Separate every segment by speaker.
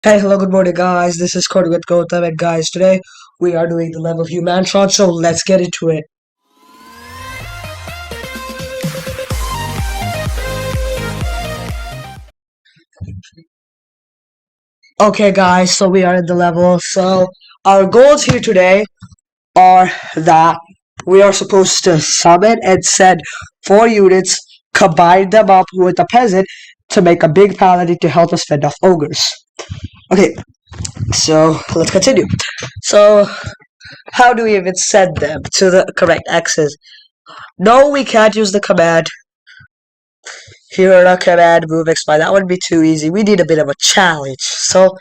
Speaker 1: Hey, hello, good morning, guys. This is CodeCombat, and guys, today we are doing the level of HumanTron, so let's get into it. Okay, guys, so we are in the level. So our goals here today are that we are supposed to summon and send 4 units, combine them up with a peasant to make a big paladin to help us fend off ogres. Okay, so let's continue. So, how do we even send them to the correct axis? No, we can't use the command hero command move expire. That would be too easy. We need a bit of a challenge. So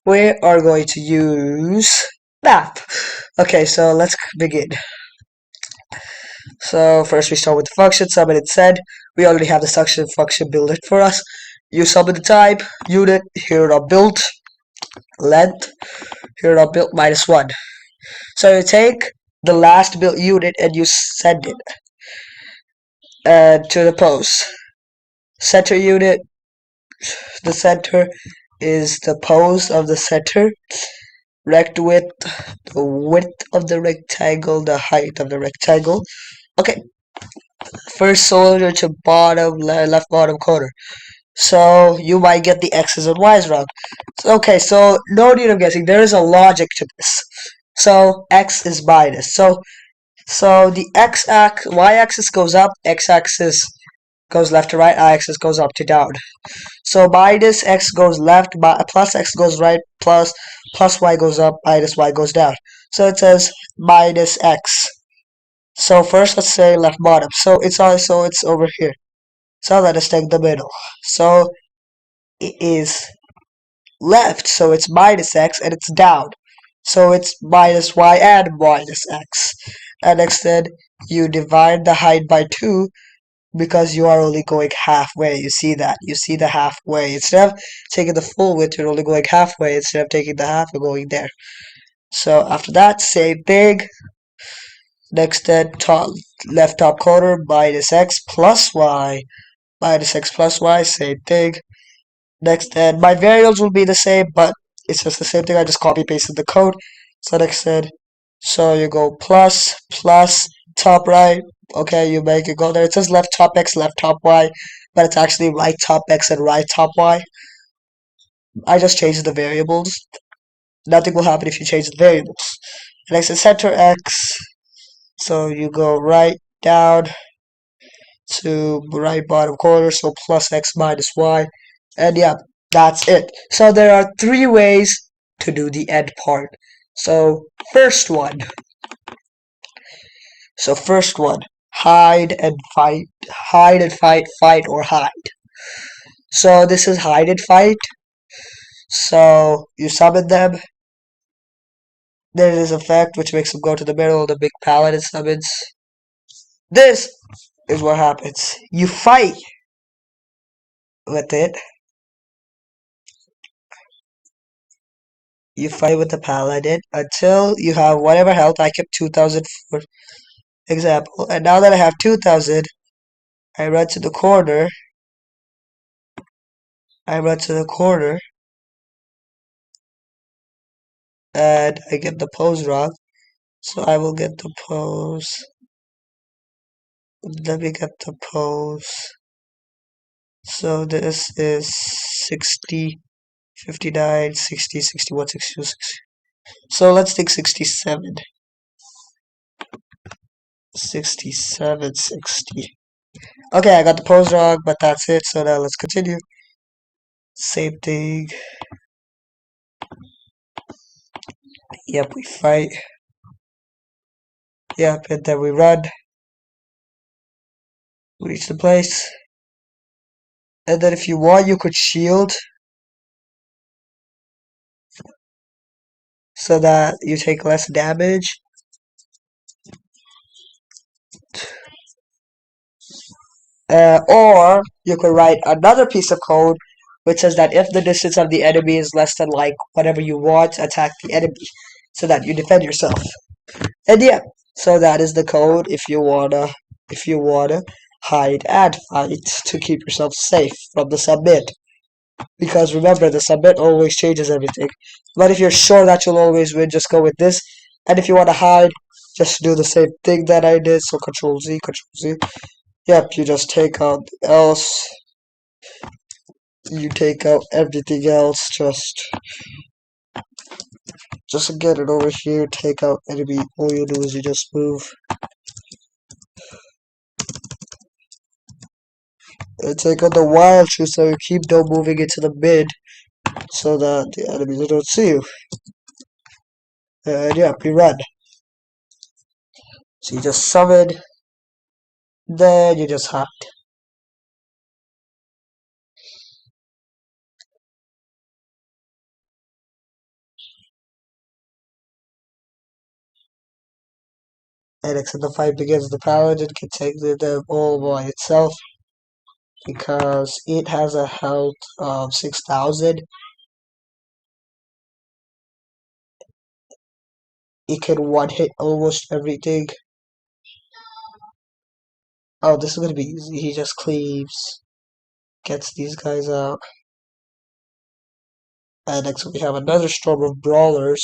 Speaker 1: we are going to use map. Okay, so let's begin. So first we start with the function, summon and send. We already have the function built it for us. You summon the type, unit, hero built, length, hero built -1. So you take the last built unit and you send it to the pose. Center unit, the center is the pose of the center. Rect width, the width of the rectangle, the height of the rectangle. Okay, first soldier to bottom, left bottom corner. So you might get the X's and Y's wrong. Okay, so no need of guessing. There is a logic to this. So X is minus. So the Y-axis goes up, X-axis goes left to right, Y-axis goes up to down. So minus X goes left, plus X goes right, plus Y goes up, minus Y goes down. So it says minus X. So first let's say left bottom. So it's over here. So let us take the middle. So it is left, so it's minus X, and it's down. So it's minus Y and minus X. And next then you divide the height by 2 because you are only going halfway. You see that? You see the halfway. Instead of taking the full width, you're only going halfway. Instead of taking the half, you're going there. So after that, same thing. Next then, left top corner, minus X plus Y. Minus X plus Y, same thing. Next then, my variables will be the same, but it's just the same thing. I just copy pasted the code. So next then, so you go plus, top right. Okay, you make it go there. It says left top X, left top Y, but it's actually right top X and right top Y. I just changed the variables. Nothing will happen if you change the variables. Next is center X. So you go right down to right bottom corner. So plus X minus Y. And yeah, that's it. So there are 3 ways to do the end part. So first one. Hide and fight, fight or hide. So this is hide and fight. So you summon them. There is effect which makes them go to the middle of the big paladin summons. This is what happens. You fight with it. You fight with the paladin until you have whatever health. I kept 2,000 for example. And now that I have 2,000, I run to the corner. And I get the pose wrong. So I will get the pose. Let me get the pose. So this is 60, 59, 60, 61, 62, 60. So let's take 67. 67, 60. Okay, I got the pose wrong, but that's it. So now let's continue. Same thing. Yep, we fight. Yep, and then we run. We reach the place. And then if you want, you could shield. So that you take less damage. Or you could write another piece of code which says that if the distance of the enemy is less than like whatever you want, attack the enemy so that you defend yourself. And yeah, so that is the code if you wanna hide and fight to keep yourself safe from the submit. Because remember, the submit always changes everything. But if you're sure that you'll always win, just go with this. And if you want to hide, just do the same thing that I did. So Control Z, Control Z. Yep, you just take out the else. You take out everything else. Just get it over here. Take out enemy. All you do is you just move. And take out the wild tree, so you keep them moving into the mid, so that the enemies don't see you. And yeah, we run. So you just summon, then you just hide. And except the fight begins, the paladin can take them all by itself because it has a health of 6,000. It can one hit almost everything. Oh, this is gonna be easy. He just cleaves, gets these guys out. And next we have another storm of brawlers.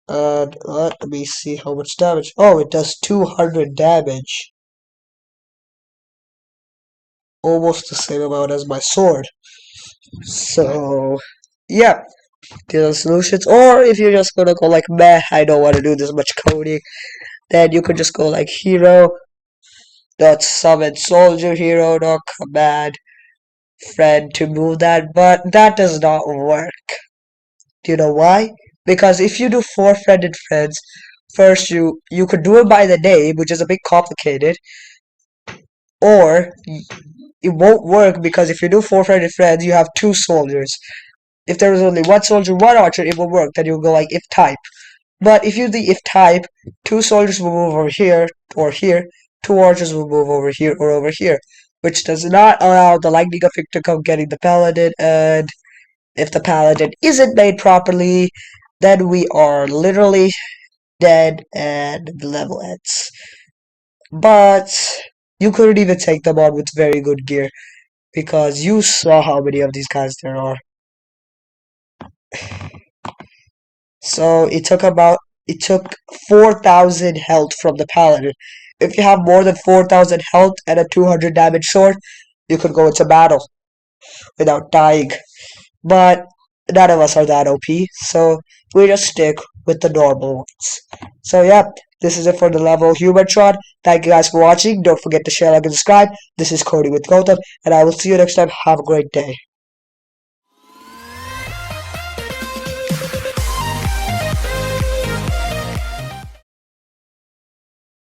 Speaker 1: And let me see how much damage. Oh, it does 200 damage. Almost the same amount as my sword. So, yeah. These are solutions. Or if you're just gonna go like, meh, I don't want to do this much coding, then you could just go like hero dot summon soldier hero dot command friend to move that, but that does not work. Do you know why? Because if you do 4 friended friends, first you could do it by the name, which is a bit complicated, or it won't work because if you do 4 friended friends, you have 2 soldiers. If there was only 1 soldier, 1 archer, it will work. Then you go like if type. But if you do the if type, 2 soldiers will move over here or here, 2 archers will move over here or over here, which does not allow the lightning effect to come getting the paladin. And if the paladin isn't made properly, then we are literally dead and the level ends. But you couldn't even take them on with very good gear because you saw how many of these guys there are. So it took 4,000 health from the paladin. If you have more than 4,000 health and a 200 damage sword, you could go into battle without dying. But none of us are that OP, so we just stick with the normal ones. So yeah, this is it for the level HumanTron. Thank you guys for watching. Don't forget to share, like, and subscribe. This is Cody with Gotham, and I will see you next time. Have a great day.